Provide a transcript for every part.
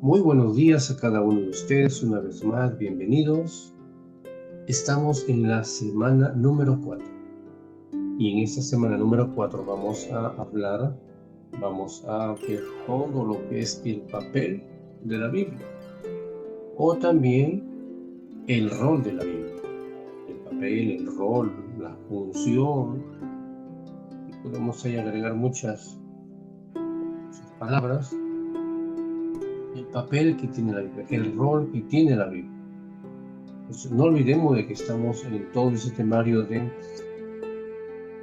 Muy buenos días a cada uno de ustedes, una vez más, bienvenidos. Estamos en la semana número 4 y en esta semana número 4 vamos a ver todo lo que es el papel de la Biblia o también el rol de la Biblia. El papel, el rol, la función, y podemos ahí agregar muchas palabras. El papel que tiene la Biblia, el rol que tiene la Biblia. Pues no olvidemos de que estamos en todo ese temario de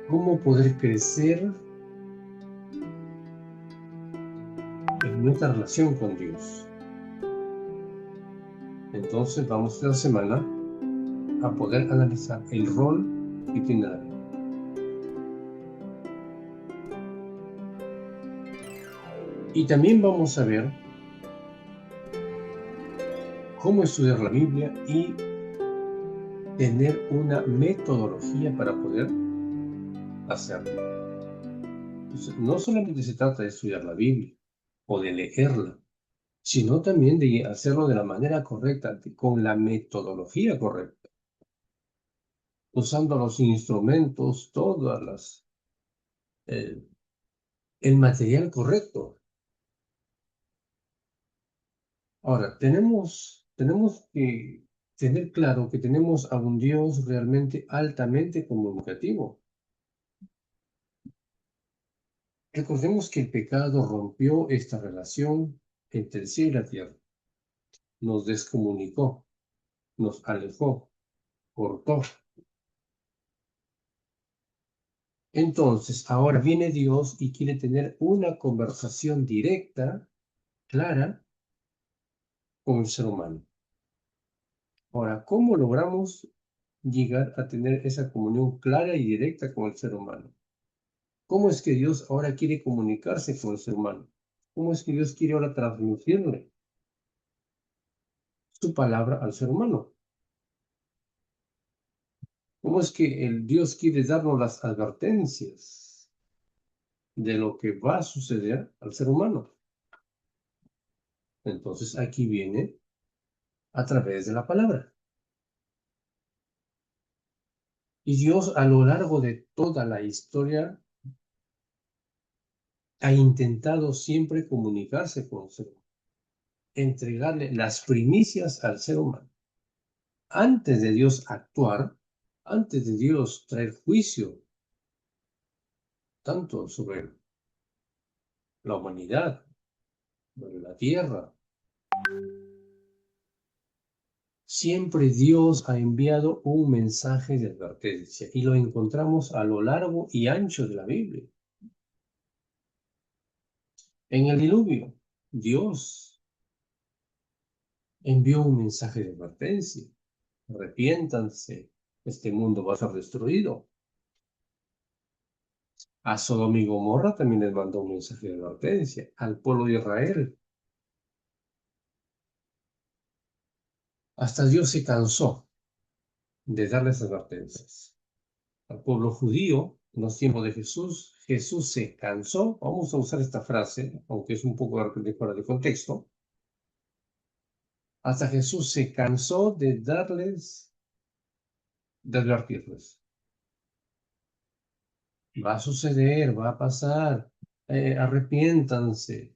cómo poder crecer en nuestra relación con Dios. Entonces vamos esta semana a poder analizar el rol que tiene la Biblia. Y también vamos a ver cómo estudiar la Biblia y tener una metodología para poder hacerlo. Entonces, no solamente se trata de estudiar la Biblia o de leerla, sino también de hacerlo de la manera correcta, con la metodología correcta, usando los instrumentos, el material correcto. Ahora, tenemos que tener claro que tenemos a un Dios realmente altamente comunicativo. Recordemos que el pecado rompió esta relación entre el cielo y la tierra. Nos descomunicó, nos alejó, cortó. Entonces, ahora viene Dios y quiere tener una conversación directa, clara, con el ser humano. Ahora, ¿cómo logramos llegar a tener esa comunión clara y directa con el ser humano? ¿Cómo es que Dios ahora quiere comunicarse con el ser humano? ¿Cómo es que Dios quiere ahora transmitirle su palabra al ser humano? ¿Cómo es que el Dios quiere darnos las advertencias de lo que va a suceder al ser humano? Entonces aquí viene a través de la palabra. Y Dios a lo largo de toda la historia ha intentado siempre comunicarse con el ser humano, entregarle las primicias al ser humano. Antes de Dios actuar, antes de Dios traer juicio, tanto sobre la humanidad, sobre la tierra, siempre Dios ha enviado un mensaje de advertencia y lo encontramos a lo largo y ancho de la Biblia. En el diluvio, Dios envió un mensaje de advertencia. Arrepiéntanse, este mundo va a ser destruido. A Sodoma y Gomorra también les mandó un mensaje de advertencia. Al pueblo de Israel. Hasta Dios se cansó de darles advertencias. Al pueblo judío, en los tiempos de Jesús, Jesús se cansó, vamos a usar esta frase, aunque es un poco de fuera de contexto, hasta Jesús se cansó de advertirles. Va a suceder, va a pasar, arrepiéntanse.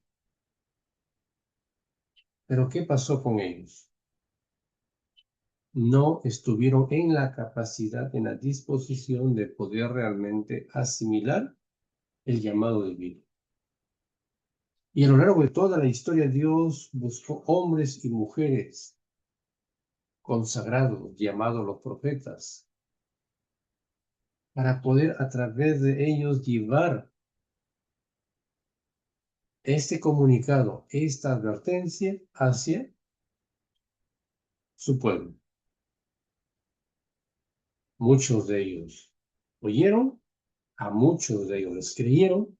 Pero ¿qué pasó con ellos? No estuvieron en la capacidad, en la disposición de poder realmente asimilar el llamado divino. Y a lo largo de toda la historia, Dios buscó hombres y mujeres consagrados, llamados los profetas, para poder a través de ellos llevar este comunicado, esta advertencia hacia su pueblo. Muchos de ellos oyeron, a muchos de ellos les creyeron,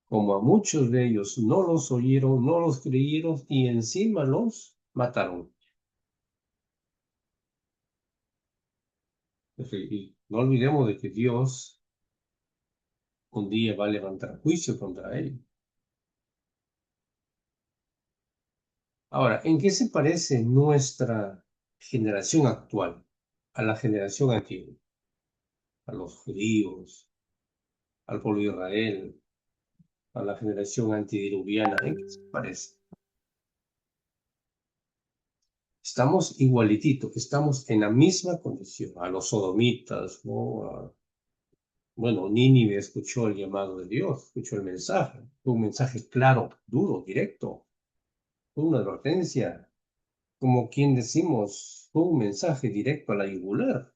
como a muchos de ellos no los oyeron, no los creyeron y encima los mataron. Y no olvidemos de que Dios un día va a levantar juicio contra ellos. Ahora, ¿en qué se parece nuestra generación actual a la generación antigua? A los judíos, al pueblo de Israel, a la generación antidiluviana. ¿En qué se parece? Estamos igualititos, estamos en la misma condición. A los sodomitas, ¿no? Bueno, Nínive escuchó el llamado de Dios, escuchó el mensaje. Fue un mensaje claro, duro, directo. Fue una advertencia. Como quien decimos, fue un mensaje directo a la yugular.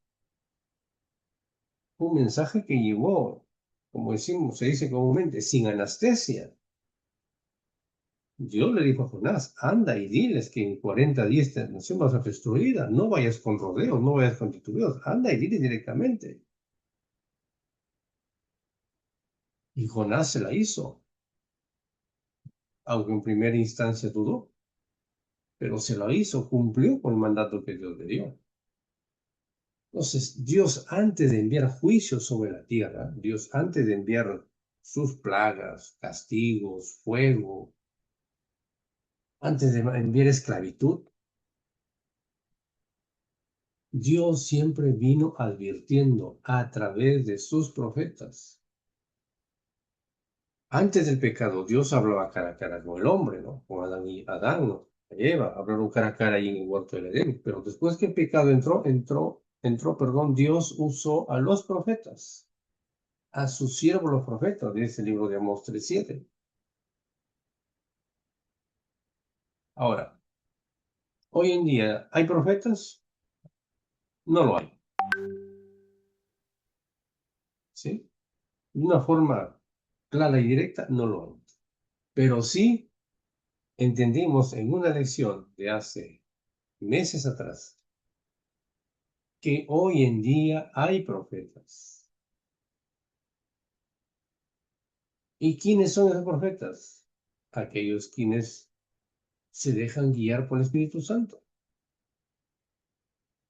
Fue un mensaje que llegó, como decimos, se dice comúnmente, sin anestesia. Dios le dijo a Jonás, anda y diles que en 40 días esta nación va a ser destruida. No vayas con rodeos, no vayas con titubeos. Anda y diles directamente. Y Jonás se la hizo, aunque en primera instancia dudó, pero se lo hizo, cumplió con el mandato que Dios le dio. Entonces, Dios antes de enviar juicio sobre la tierra, Dios antes de enviar sus plagas, castigos, fuego, antes de enviar esclavitud, Dios siempre vino advirtiendo a través de sus profetas. Antes del pecado, Dios hablaba cara a cara con el hombre, ¿no? Con Adán, ¿no? Eva, hablaron cara a cara ahí en el huerto del Edén. Pero después que el pecado entró, Dios usó a los profetas, a sus siervos los profetas, dice el libro de Amós 3:7. Ahora, hoy en día, ¿hay profetas? No lo hay, ¿sí? De una forma clara y directa, no lo hay. Pero sí entendimos en una lección de hace meses atrás que hoy en día hay profetas. ¿Y quiénes son esos profetas? Aquellos quienes se dejan guiar por el Espíritu Santo.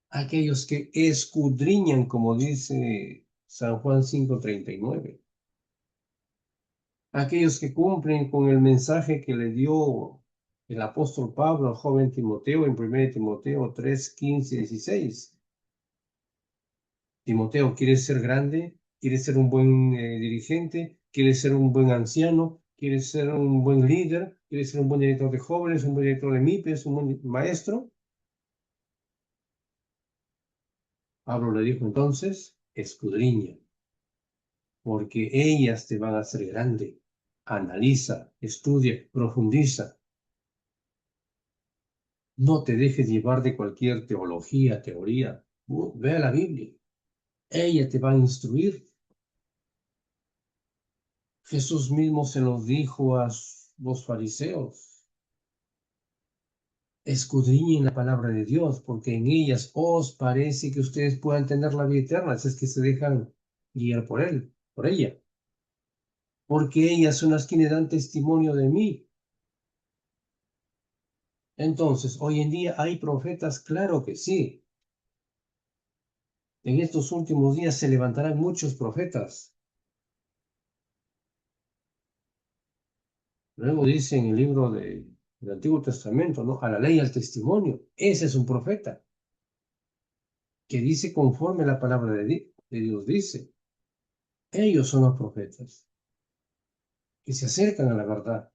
Aquellos que escudriñan, como dice San Juan 5:39. Aquellos que cumplen con el mensaje que le dio el apóstol Pablo al joven Timoteo en 1 Timoteo 3:15-16. Timoteo, ¿quieres ser grande? ¿Quieres ser un buen dirigente? ¿Quieres ser un buen anciano? ¿Quieres ser un buen líder? ¿Quieres ser un buen director de jóvenes? ¿Un buen director de MIPES? ¿Un buen maestro? Pablo le dijo entonces, escudriña, porque ellas te van a hacer grande. Analiza, estudia, profundiza. No te dejes llevar de cualquier teología, teoría. Ve a la Biblia. Ella te va a instruir. Jesús mismo se lo dijo a los fariseos. Escudriñen la palabra de Dios, porque en ellas os parece que ustedes puedan tener la vida eterna, si es que se dejan guiar por él, por ella. Porque ellas son las quienes dan testimonio de mí. Entonces, hoy en día hay profetas, claro que sí. En estos últimos días se levantarán muchos profetas. Luego dice en el libro del Antiguo Testamento, ¿no? A la ley y al testimonio. Ese es un profeta que dice conforme la palabra de Dios dice. Ellos son los profetas que se acercan a la verdad.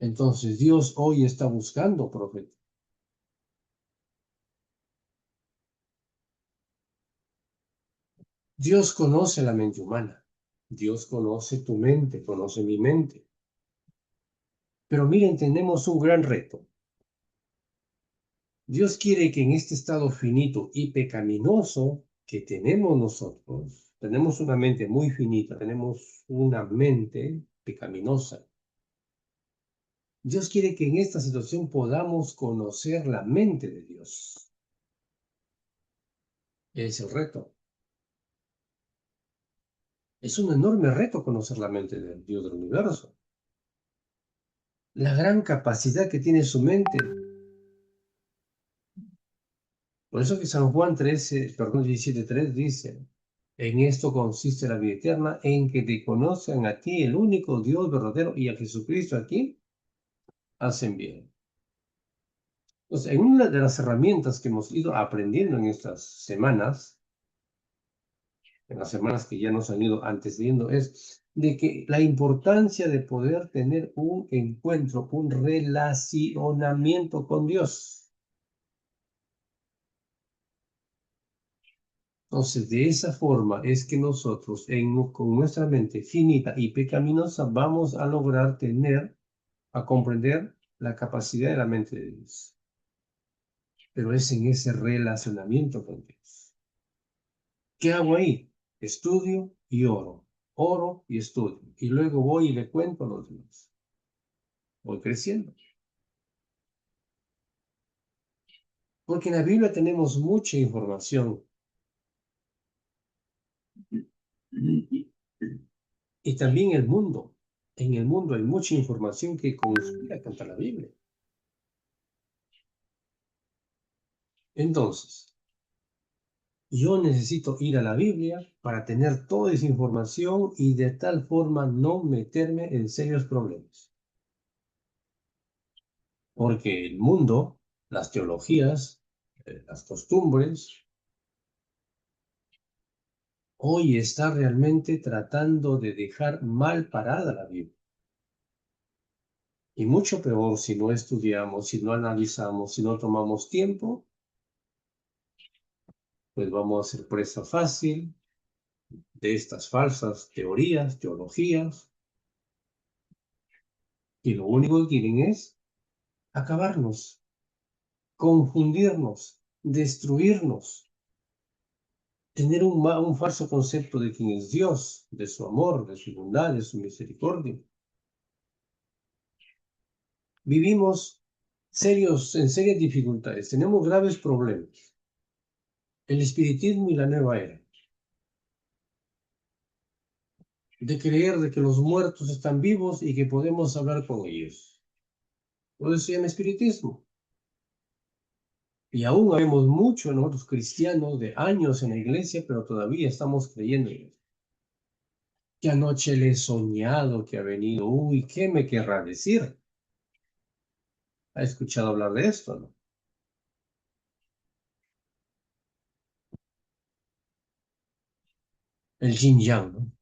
Entonces Dios hoy está buscando profetas. Dios conoce la mente humana. Dios conoce tu mente, conoce mi mente. Pero miren, tenemos un gran reto. Dios quiere que en este estado finito y pecaminoso que tenemos nosotros, tenemos una mente muy finita, tenemos una mente pecaminosa. Dios quiere que en esta situación podamos conocer la mente de Dios. Es el reto. Es un enorme reto conocer la mente del Dios del universo. La gran capacidad que tiene su mente. Por eso que San Juan 17:3 dice, en esto consiste la vida eterna, en que te conozcan a ti, el único Dios verdadero, y a Jesucristo aquí, hacen bien. Entonces, en una de las herramientas que hemos ido aprendiendo en estas semanas, en las semanas que ya nos han ido antecediendo, es de que la importancia de poder tener un encuentro, un relacionamiento con Dios. Entonces, de esa forma es que nosotros, con nuestra mente finita y pecaminosa, vamos a lograr a comprender la capacidad de la mente de Dios. Pero es en ese relacionamiento con Dios. ¿Qué hago ahí? Estudio y oro. Oro y estudio. Y luego voy y le cuento a los demás. Voy creciendo. Porque en la Biblia tenemos mucha información. Y también el mundo. En el mundo hay mucha información que conspira contra la Biblia. Entonces, yo necesito ir a la Biblia para tener toda esa información y de tal forma no meterme en serios problemas. Porque el mundo, las teologías, las costumbres, hoy está realmente tratando de dejar mal parada la Biblia. Y mucho peor si no estudiamos, si no analizamos, si no tomamos tiempo, pues vamos a ser presa fácil de estas falsas teorías, teologías, y lo único que quieren es acabarnos, confundirnos, destruirnos, tener un falso concepto de quién es Dios, de su amor, de su bondad, de su misericordia. Vivimos en serias dificultades, tenemos graves problemas. El espiritismo y la nueva era. De creer de que los muertos están vivos y que podemos hablar con ellos. Por eso se llama espiritismo. Y aún vemos muchos nosotros cristianos de años en la iglesia, pero todavía estamos creyendo en eso. Que anoche le he soñado que ha venido. Uy, ¿qué me querrá decir? ¿Ha escuchado hablar de esto, no? El yin yang, ¿no?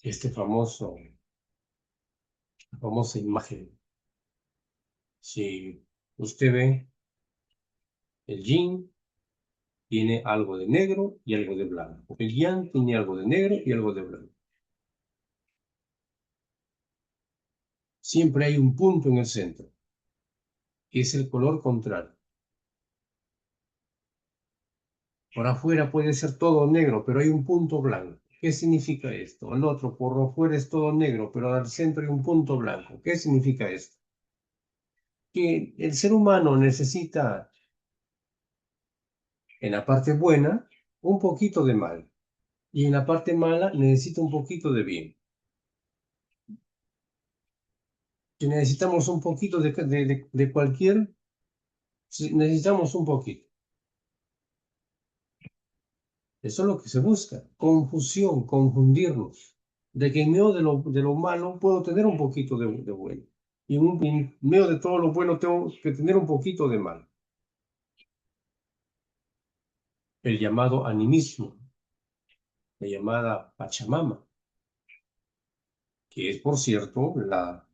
Este famosa imagen. Si usted ve el yin, tiene algo de negro y algo de blanco. El yang tiene algo de negro y algo de blanco. Siempre hay un punto en el centro, que es el color contrario. Por afuera puede ser todo negro, pero hay un punto blanco. ¿Qué significa esto? El otro, por afuera es todo negro, pero al centro hay un punto blanco. ¿Qué significa esto? Que el ser humano necesita, en la parte buena, un poquito de mal. Y en la parte mala necesita un poquito de bien. Que necesitamos un poquito de cualquier, necesitamos un poquito. Eso es lo que se busca, confusión, confundirnos, de que en medio de lo malo puedo tener un poquito de bueno, y en medio de todo lo bueno tengo que tener un poquito de mal. El llamado animismo, la llamada Pachamama, que es, por cierto, la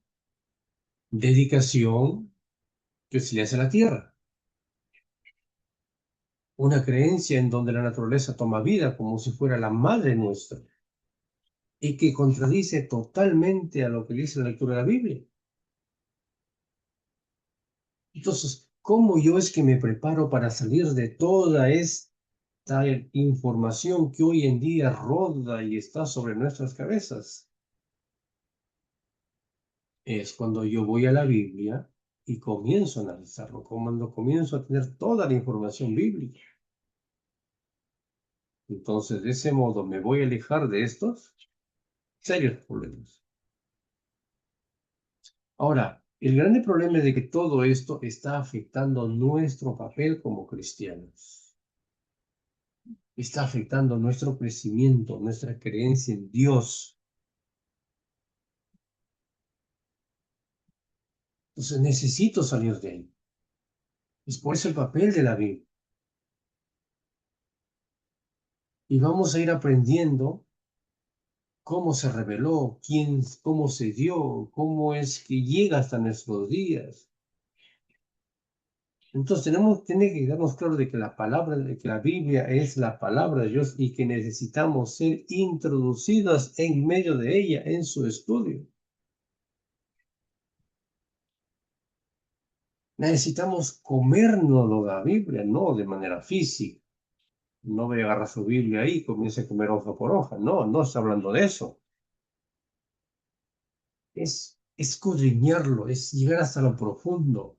dedicación que se le hace a la tierra. Una creencia en donde la naturaleza toma vida como si fuera la madre nuestra, y que contradice totalmente a lo que dice la lectura de la Biblia. Entonces, ¿cómo yo es que me preparo para salir de toda esta información que hoy en día roda y está sobre nuestras cabezas? Es cuando yo voy a la Biblia y comienzo a analizarlo, cuando comienzo a tener toda la información bíblica. Entonces, de ese modo me voy a alejar de estos serios problemas. Ahora, el grande problema es de que todo esto está afectando nuestro papel como cristianos. Está afectando nuestro crecimiento, nuestra creencia en Dios. Entonces necesito salir de ahí. Es por eso el papel de la Biblia. Y vamos a ir aprendiendo cómo se reveló, cómo se dio, cómo es que llega hasta nuestros días. Entonces tiene que darnos claro de que de que la Biblia es la palabra de Dios y que necesitamos ser introducidas en medio de ella, en su estudio. Necesitamos comérnoslo la Biblia, no de manera física. No voy a agarrar su Biblia ahí y comience a comer hoja por hoja. No, no está hablando de eso. Es escudriñarlo, es llegar hasta lo profundo.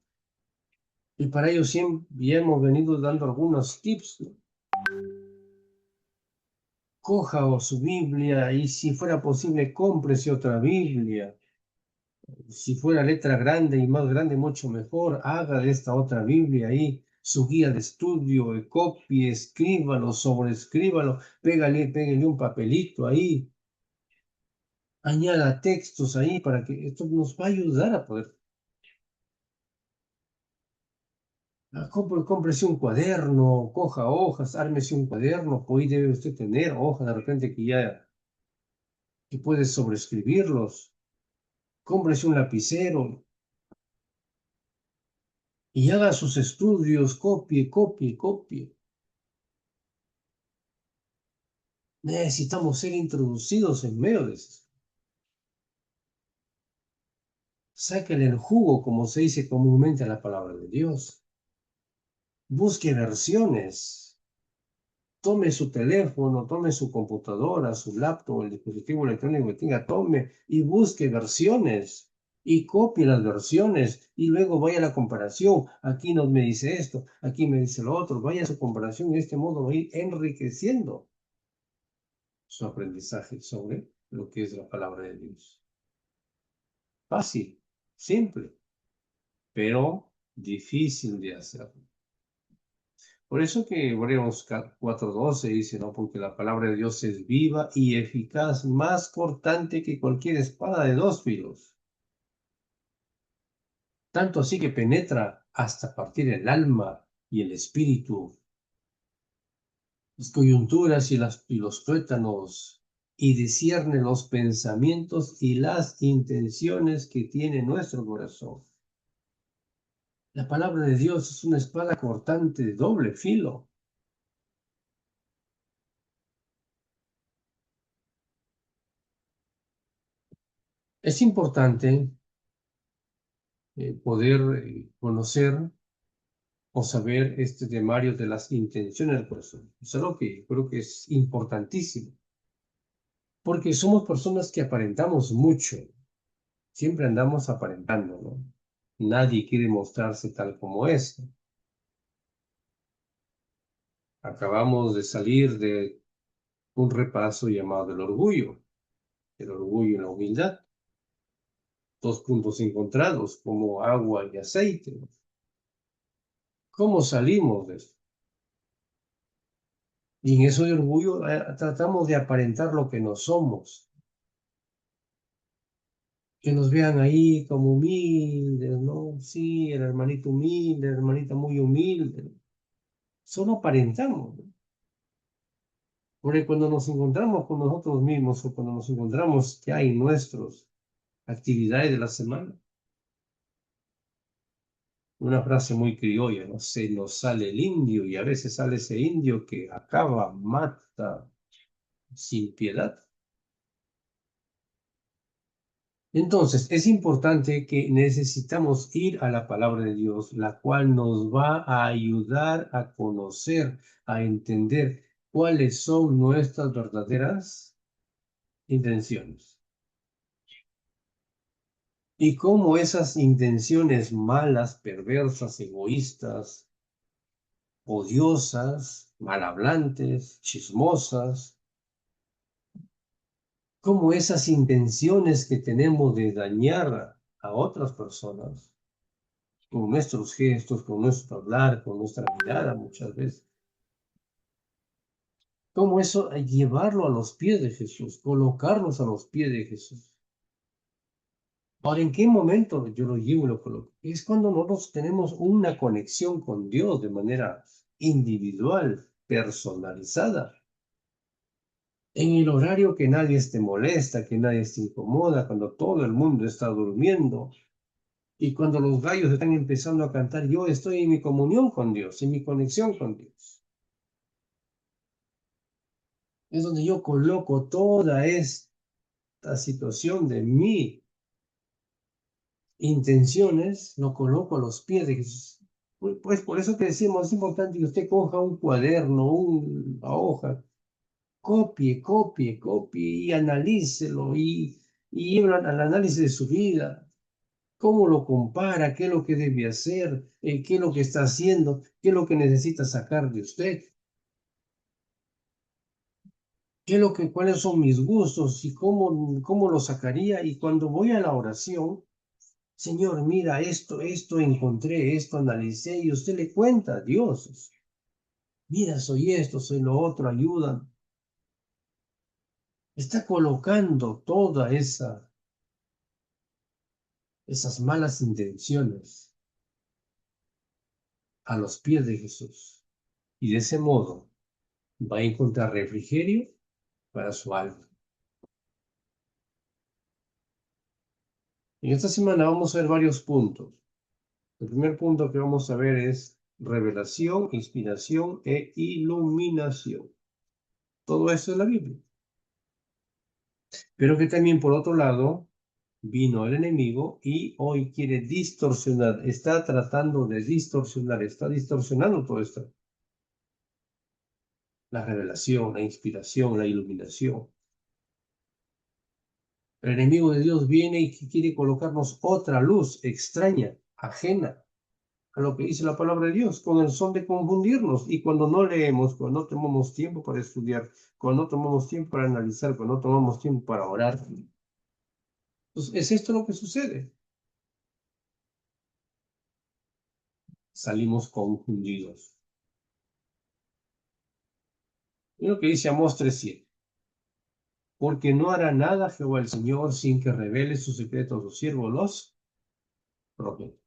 Y para ello siempre ya hemos venido dando algunos tips, ¿no? Coja o su Biblia y si fuera posible, cómprese otra Biblia. Si fuera letra grande y más grande, mucho mejor. Haga de esta otra Biblia ahí su guía de estudio, copie, escríbalo, sobrescríbalo, pégale un papelito ahí, añada textos ahí para que esto nos va a ayudar a poder. Cómprese un cuaderno, coja hojas, ármese un cuaderno, hoy debe usted tener hojas de repente que puede sobreescribirlos. Cómprese un lapicero y haga sus estudios, copie. Necesitamos ser introducidos en medio de eso. Sáquenle el jugo, como se dice comúnmente a la palabra de Dios. Busque versiones. Tome su teléfono, tome su computadora, su laptop, el dispositivo electrónico que tenga, tome y busque versiones y copie las versiones y luego vaya a la comparación. Aquí nos me dice esto, aquí me dice lo otro. Vaya a su comparación y de este modo va a ir enriqueciendo su aprendizaje sobre lo que es la palabra de Dios. Fácil, simple, pero difícil de hacer. Por eso que Hebreos 4:12 dice, ¿no? Porque la palabra de Dios es viva y eficaz, más cortante que cualquier espada de dos filos. Tanto así que penetra hasta partir el alma y el espíritu, las coyunturas y los tuétanos, y discierne los pensamientos y las intenciones que tiene nuestro corazón. La palabra de Dios es una espada cortante de doble filo. Es importante poder conocer o saber este temario de las intenciones del corazón. Es algo que creo que es importantísimo, porque somos personas que aparentamos mucho, siempre andamos aparentando, ¿no? Nadie quiere mostrarse tal como es. Acabamos de salir de un repaso llamado el orgullo y la humildad, dos puntos encontrados como agua y aceite, ¿no? ¿Cómo salimos de eso? Y en eso de orgullo tratamos de aparentar lo que no somos, que nos vean ahí como humildes, ¿no? Sí, el hermanito humilde, la hermanita muy humilde. Solo aparentamos, ¿no? Porque cuando nos encontramos con nosotros mismos o cuando nos encontramos ya en nuestras actividades de la semana, una frase muy criolla, ¿no? Se nos sale el indio y a veces sale ese indio que acaba, mata sin piedad. Entonces, es importante que necesitamos ir a la palabra de Dios, la cual nos va a ayudar a conocer, a entender cuáles son nuestras verdaderas intenciones y cómo esas intenciones malas, perversas, egoístas, odiosas, malhablantes, chismosas, cómo esas intenciones que tenemos de dañar a otras personas con nuestros gestos, con nuestro hablar, con nuestra mirada muchas veces. Cómo eso llevarlo a los pies de Jesús, colocarnos a los pies de Jesús. Ahora, ¿en qué momento yo lo llevo y lo coloco? Es cuando nosotros tenemos una conexión con Dios de manera individual, personalizada. En el horario que nadie te molesta, que nadie te incomoda, cuando todo el mundo está durmiendo y cuando los gallos están empezando a cantar, yo estoy en mi comunión con Dios, en mi conexión con Dios. Es donde yo coloco toda esta situación de mi intenciones, lo coloco a los pies de Jesús. Pues por eso que decimos, es importante que usted coja un cuaderno, una hoja, copie y analícelo y lleve al análisis de su vida. ¿Cómo lo compara? ¿Qué es lo que debe hacer? ¿Qué es lo que está haciendo? ¿Qué es lo que necesita sacar de usted? ¿Qué es lo que, cuáles son mis gustos y cómo lo sacaría? Y cuando voy a la oración, Señor, mira, esto encontré, esto analicé, y usted le cuenta a Dios. Mira, soy esto, soy lo otro, ayuda. Está colocando esas malas intenciones a los pies de Jesús. Y de ese modo va a encontrar refrigerio para su alma. En esta semana vamos a ver varios puntos. El primer punto que vamos a ver es revelación, inspiración e iluminación. Todo esto es la Biblia. Pero que también por otro lado vino el enemigo y hoy quiere distorsionar, está tratando de distorsionar, está distorsionando todo esto. La revelación, la inspiración, la iluminación. El enemigo de Dios viene y quiere colocarnos otra luz extraña, ajena a lo que dice la palabra de Dios, con el son de confundirnos. Y cuando no leemos, cuando no tomamos tiempo para estudiar, cuando no tomamos tiempo para analizar, cuando no tomamos tiempo para orar, pues es esto lo que sucede. Salimos confundidos. Es lo que dice Amós 3:7. Porque no hará nada Jehová el Señor sin que revele sus secretos a sus siervos los profetas.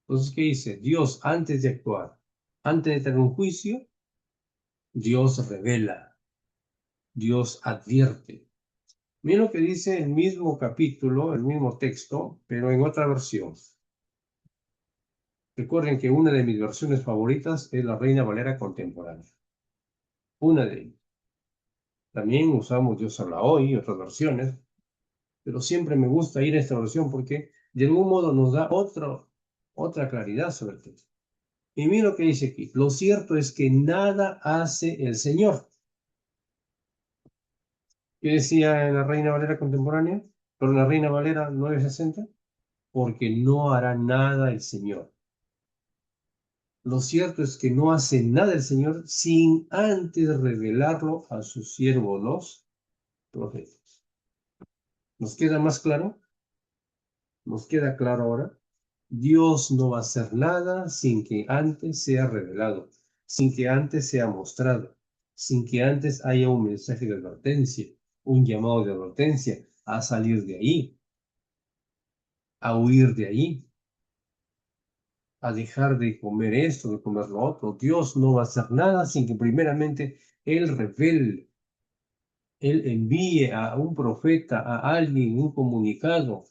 Entonces, ¿qué dice? Dios antes de actuar, antes de tener un juicio, Dios revela, Dios advierte. Miren lo que dice el mismo capítulo, el mismo texto, pero en otra versión. Recuerden que una de mis versiones favoritas es la Reina Valera contemporánea. Una de ellas. También usamos Dios habla hoy, otras versiones, pero siempre me gusta ir a esta versión porque de algún modo nos da otra claridad sobre el texto. Y mira lo que dice aquí. Lo cierto es que nada hace el Señor. ¿Qué decía en la Reina Valera contemporánea? Pero la Reina Valera 960. Porque no hará nada el Señor. Lo cierto es que no hace nada el Señor sin antes revelarlo a sus siervos los profetas. ¿Nos queda más claro? ¿Nos queda claro ahora? Dios no va a hacer nada sin que antes sea revelado, sin que antes sea mostrado, sin que antes haya un mensaje de advertencia, un llamado de advertencia a salir de ahí, a huir de ahí, a dejar de comer esto, de comer lo otro. Dios no va a hacer nada sin que primeramente Él revele, Él envíe a un profeta, a alguien, un comunicado,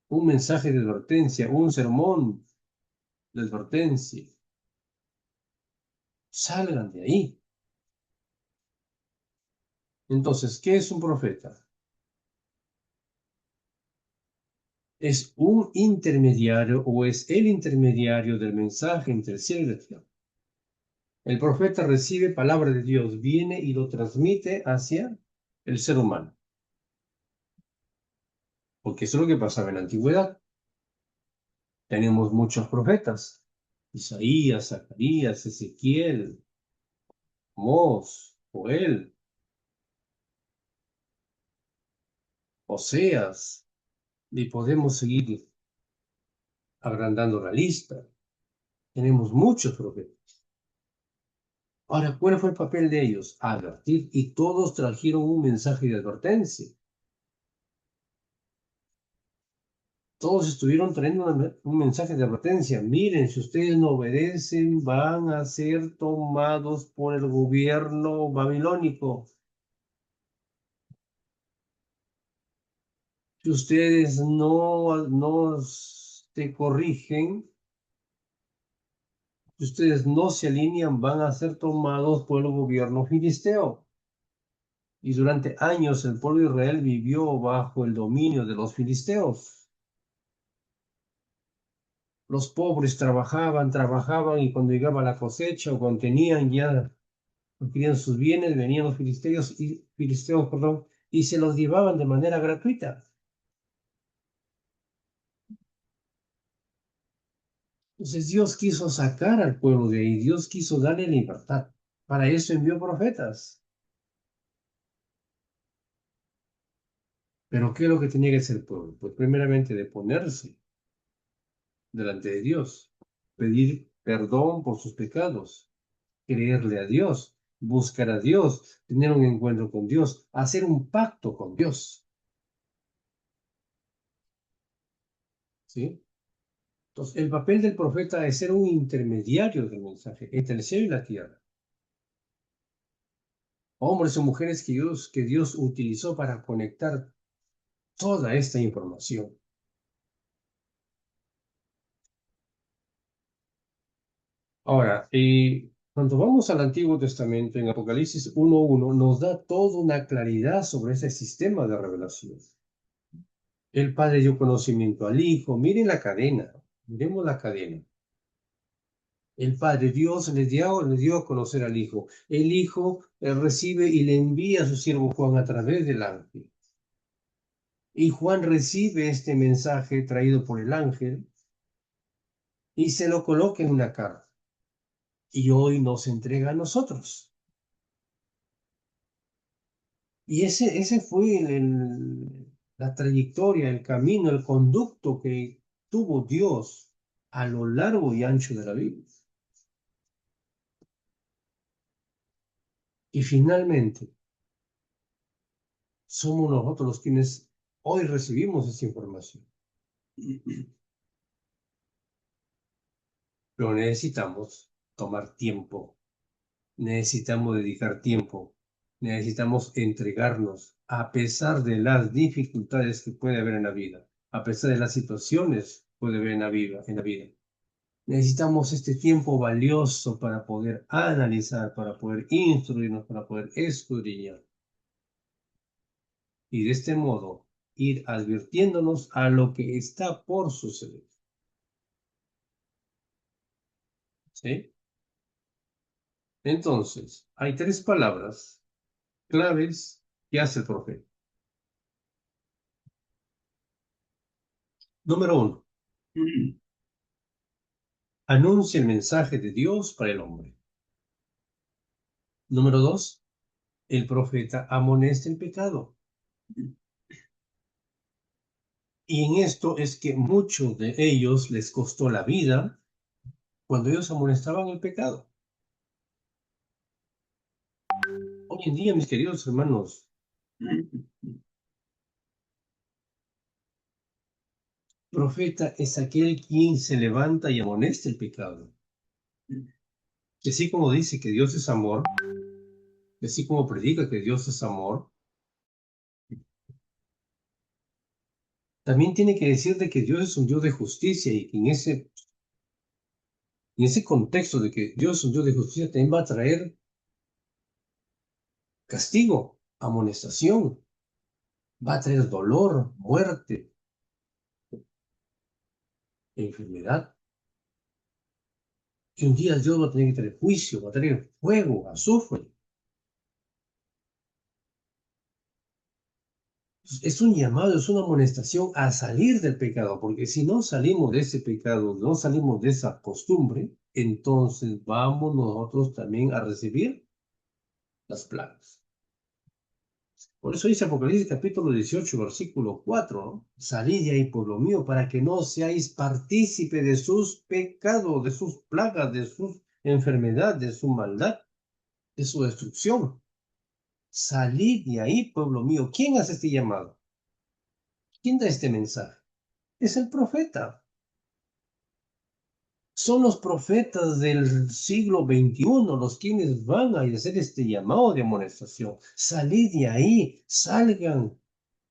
un mensaje de advertencia, un sermón de advertencia. Salgan de ahí. Entonces, ¿qué es un profeta? Es un intermediario o es el intermediario del mensaje entre el cielo y la tierra. El profeta recibe palabra de Dios, viene y lo transmite hacia el ser humano. Porque eso es lo que pasaba en la antigüedad. Tenemos muchos profetas. Isaías, Zacarías, Ezequiel, Amós, Joel, Oseas. Y podemos seguir agrandando la lista. Tenemos muchos profetas. Ahora, ¿cuál fue el papel de ellos? Advertir, y todos trajeron un mensaje de advertencia. Todos estuvieron trayendo un mensaje de advertencia. Miren, si ustedes no obedecen, van a ser tomados por el gobierno babilónico. Si ustedes no se corrigen, si ustedes no se alinean, van a ser tomados por el gobierno filisteo. Y durante años el pueblo de Israel vivió bajo el dominio de los filisteos. Los pobres trabajaban y cuando llegaba la cosecha o cuando tenían ya, adquirían sus bienes, venían los filisteos, perdón, y se los llevaban de manera gratuita. Entonces Dios quiso sacar al pueblo de ahí, Dios quiso darle libertad. Para eso envió profetas. Pero ¿qué es lo que tenía que hacer el pueblo? Pues primeramente de ponerse delante de Dios, pedir perdón por sus pecados, creerle a Dios, buscar a Dios, tener un encuentro con Dios, hacer un pacto con Dios. ¿Sí? Entonces, el papel del profeta es ser un intermediario del mensaje entre el cielo y la tierra. Hombres o mujeres que Dios utilizó para conectar toda esta información. Ahora, cuando vamos al Antiguo Testamento, en Apocalipsis 1:1, nos da toda una claridad sobre ese sistema de revelación. El Padre dio conocimiento al Hijo. Miren la cadena, miremos la cadena. El Padre, Dios, le dio a conocer al Hijo. El Hijo recibe y le envía a su siervo Juan a través del ángel. Y Juan recibe este mensaje traído por el ángel y se lo coloca en una carta. Y hoy nos entrega a nosotros. Y ese fue la trayectoria, el camino, el conducto que tuvo Dios a lo largo y ancho de la Biblia. Y finalmente, somos nosotros los quienes hoy recibimos esa información. Pero necesitamos tomar tiempo, necesitamos dedicar tiempo, necesitamos entregarnos a pesar de las dificultades que puede haber en la vida, a pesar de las situaciones que puede haber en la vida. Necesitamos este tiempo valioso para poder analizar, para poder instruirnos, para poder escudriñar. Y de este modo ir advirtiéndonos a lo que está por suceder. ¿Sí? Entonces, hay tres palabras claves que hace el profeta. Número uno, anuncia el mensaje de Dios para el hombre. Número dos, el profeta amonesta el pecado. Y en esto es que muchos de ellos les costó la vida cuando ellos amonestaban el pecado. Hoy en día, mis queridos hermanos, profeta es aquel quien se levanta y amonesta el pecado. Que así como dice que Dios es amor, que así como predica que Dios es amor, también tiene que decir de que Dios es un Dios de justicia y que en ese contexto de que Dios es un Dios de justicia también va a traer castigo, amonestación, va a traer dolor, muerte, enfermedad. Que un día Dios va a tener que traer juicio, va a traer fuego, azufre. Es un llamado, es una amonestación a salir del pecado, porque si no salimos de ese pecado, no salimos de esa costumbre, entonces vamos nosotros también a recibir las plagas. Por eso dice Apocalipsis capítulo 18, versículo 4, ¿no? Salid de ahí, pueblo mío, para que no seáis partícipe de sus pecados, de sus plagas, de sus enfermedades, de su maldad, de su destrucción. Salid de ahí, pueblo mío. ¿Quién hace este llamado? ¿Quién da este mensaje? Es el profeta. Son los profetas del siglo XXI los quienes van a hacer este llamado de amonestación. Salid de ahí, salgan,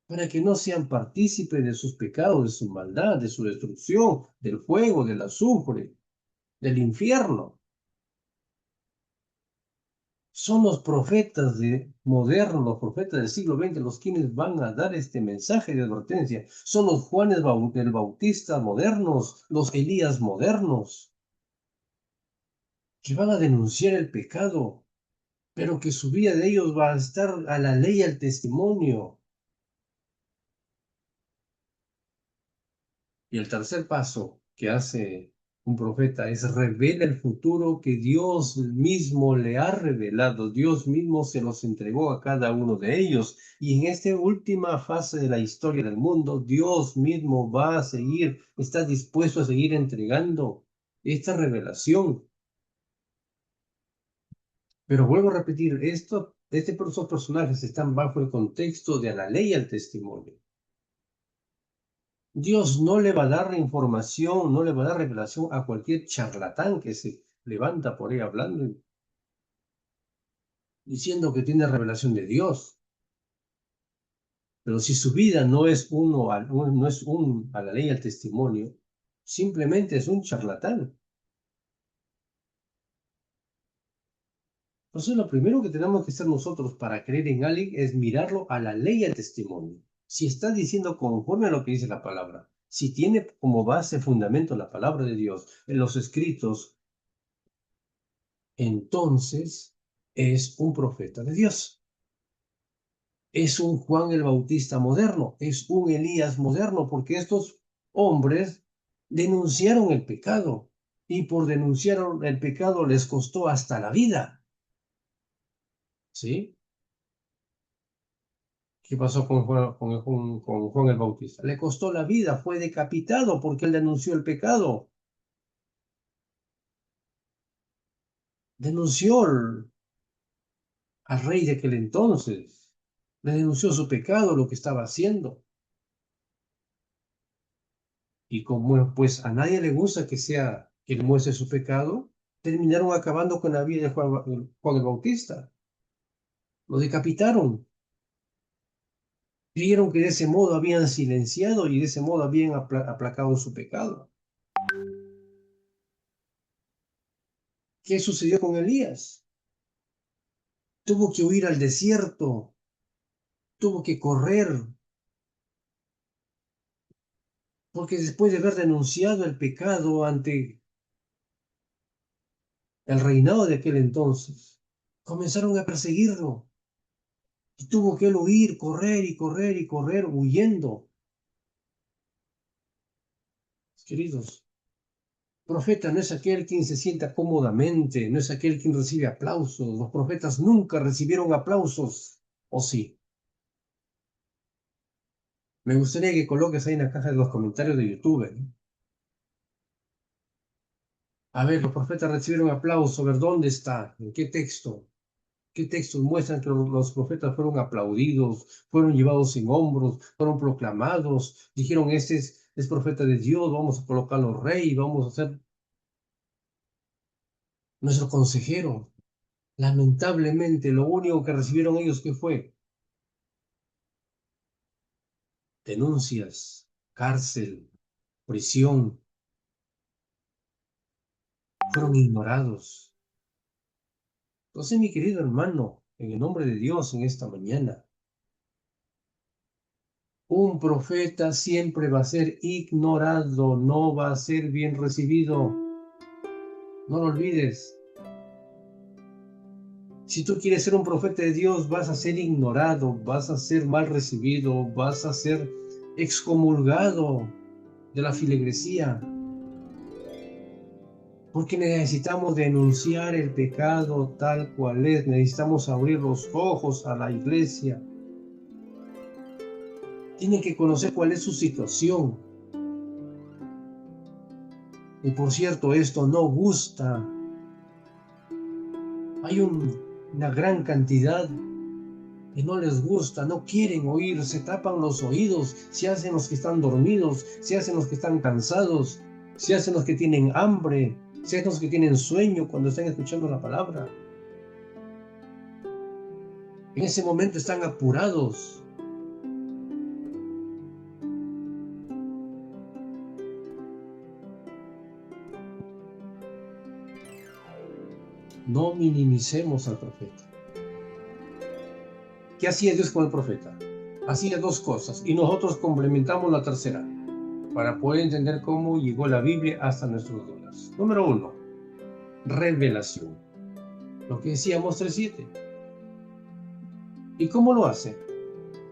para que no sean partícipes de sus pecados, de su maldad, de su destrucción, del fuego, del azufre, del infierno. Son los profetas modernos, los profetas del siglo XX, los quienes van a dar este mensaje de advertencia. Son los Juanes del Bautista modernos, los Elías modernos, que van a denunciar el pecado, pero que su vida de ellos va a estar a la ley y al testimonio. Y el tercer paso que hace un profeta es revela el futuro que Dios mismo le ha revelado. Dios mismo se los entregó a cada uno de ellos. Y en esta última fase de la historia del mundo, Dios mismo va a seguir, está dispuesto a seguir entregando esta revelación. Pero vuelvo a repetir, estos personajes están bajo el contexto de la ley y el testimonio. Dios no le va a dar información, no le va a dar revelación a cualquier charlatán que se levanta por ahí hablando y diciendo que tiene revelación de Dios. Pero si su vida no es a la ley y al testimonio, simplemente es un charlatán. Entonces lo primero que tenemos que hacer nosotros para creer en alguien es mirarlo a la ley y al testimonio. Si está diciendo conforme a lo que dice la palabra, si tiene como base, fundamento la palabra de Dios en los escritos, entonces es un profeta de Dios. Es un Juan el Bautista moderno, es un Elías moderno, porque estos hombres denunciaron el pecado y por denunciar el pecado les costó hasta la vida. ¿Sí? ¿Qué pasó con Juan el Bautista? Le costó la vida, fue decapitado porque él denunció el pecado. Denunció al rey de aquel entonces. Le denunció su pecado, lo que estaba haciendo. Y como pues a nadie le gusta que le muestre su pecado, terminaron acabando con la vida de Juan el Bautista. Lo decapitaron. Creyeron que de ese modo habían silenciado y de ese modo habían aplacado su pecado. ¿Qué sucedió con Elías? Tuvo que huir al desierto, tuvo que correr, porque después de haber denunciado el pecado ante el reinado de aquel entonces, comenzaron a perseguirlo. Y tuvo que él huir, correr y correr y correr, huyendo. Queridos, profeta no es aquel quien se sienta cómodamente, no es aquel quien recibe aplausos. Los profetas nunca recibieron aplausos, ¿o sí? Me gustaría que coloques ahí en la caja de los comentarios de YouTube. A ver, los profetas recibieron aplausos, a ver, ¿dónde está? ¿En qué texto? ¿Qué textos muestran que los profetas fueron aplaudidos, fueron llevados en hombros, fueron proclamados? Dijeron, este es profeta de Dios, vamos a colocarlo rey, vamos a hacer nuestro consejero. Lamentablemente, lo único que recibieron ellos, ¿qué fue? Denuncias, cárcel, prisión. Fueron ignorados. Entonces, mi querido hermano, en el nombre de Dios en esta mañana, un profeta siempre va a ser ignorado, no va a ser bien recibido. No lo olvides. Si tú quieres ser un profeta de Dios, vas a ser ignorado, vas a ser mal recibido, vas a ser excomulgado de la filigresía. Porque necesitamos denunciar el pecado tal cual es. Necesitamos abrir los ojos a la iglesia. Tienen que conocer cuál es su situación. Y por cierto, esto no gusta. Hay una gran cantidad y no les gusta, no quieren oír, se tapan los oídos, se hacen los que están dormidos, se hacen los que están cansados, se hacen los que tienen hambre, se hacen los que tienen sueño cuando están escuchando la palabra. En ese momento están apurados. No minimicemos al profeta. ¿Qué hacía Dios con el profeta? Hacía dos cosas y nosotros complementamos la tercera para poder entender cómo llegó la Biblia hasta nuestros días. Número 1, revelación. Lo que decíamos 3:7. ¿Y cómo lo hace?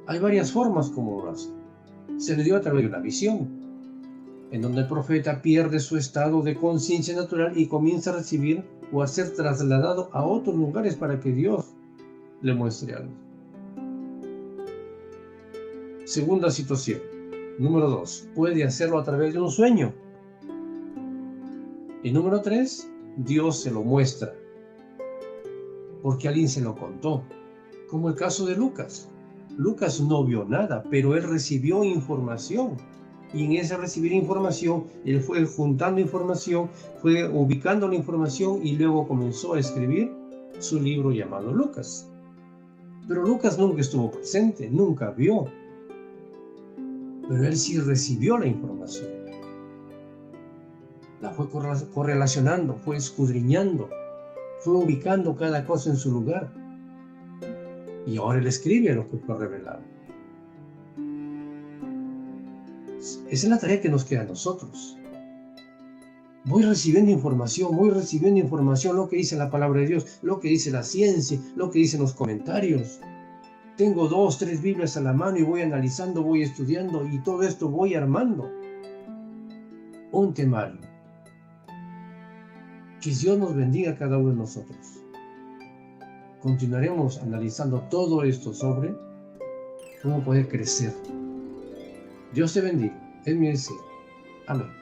Hay varias formas como lo hace. Se le dio a través de una visión, en donde el profeta pierde su estado de conciencia natural y comienza a recibir o a ser trasladado a otros lugares para que Dios le muestre algo. Segunda situación. Número 2, puede hacerlo a través de un sueño. Y número 3, Dios se lo muestra, porque alguien se lo contó, como el caso de Lucas. Lucas no vio nada, pero él recibió información. Y en ese recibir información, él fue juntando información, fue ubicando la información y luego comenzó a escribir su libro llamado Lucas. Pero Lucas nunca estuvo presente, nunca vio. Pero él sí recibió la información. La fue correlacionando, fue escudriñando, fue ubicando cada cosa en su lugar. Y ahora él escribe lo que fue revelado. Esa es la tarea que nos queda a nosotros. Voy recibiendo información, lo que dice la palabra de Dios, lo que dice la ciencia, lo que dicen los comentarios. Tengo 2, 3 Biblias a la mano y voy analizando, voy estudiando y todo esto voy armando un temario. Que Dios nos bendiga a cada uno de nosotros. Continuaremos analizando todo esto sobre cómo poder crecer. Dios te bendiga. Es mi deseo. Amén.